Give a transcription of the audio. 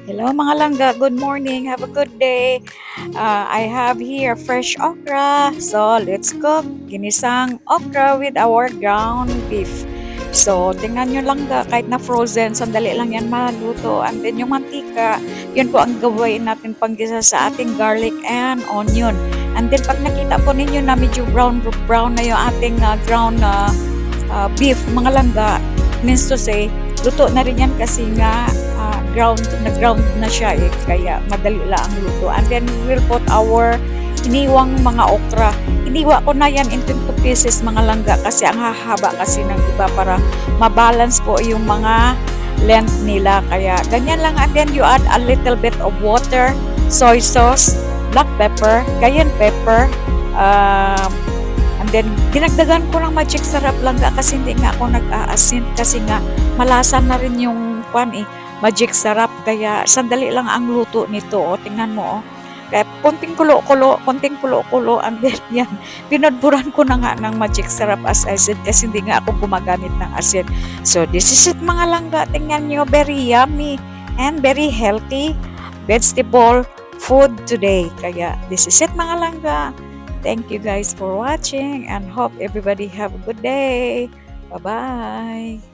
Hello mga langga, good morning, have a good day. I have here fresh okra, so let's cook ginisang okra with our ground beef. So tingnan nyo langga, kahit na frozen, sandali lang yan maluto. And then yung mantika, yun po ang gawin natin panggisa sa ating garlic and onion. And then pag nakita po ninyo na medyo brown na yung ating ground beef, mga langga, means to say, luto na rin yan kasi nga ground na siya kaya madali lang ang luto. And then we'll put our iniwang mga okra. Iniwa ko na yan into 2 pieces mga langga kasi ang hahaba kasi ng iba para mabalance po yung mga length nila. Kaya ganyan lang. And then you add a little bit of water, soy sauce, black pepper, cayenne pepper, and then dinagdagan ko ng magic sarap langga kasi hindi nga ako nag-aasin kasi nga malasan na rin yung magic sarap. Kaya sandali lang ang luto nito. O, tingnan mo. Kaya konting kulo-kulo, and then yan, pinadburan ko na nga ng magic sarap as I said kasi hindi nga ako gumagamit ng asin. So this is it mga langga. Tingnan nyo, very yummy and very healthy vegetable food today. Kaya this is it mga langga. Thank you guys for watching and hope everybody have a good day. Bye-bye.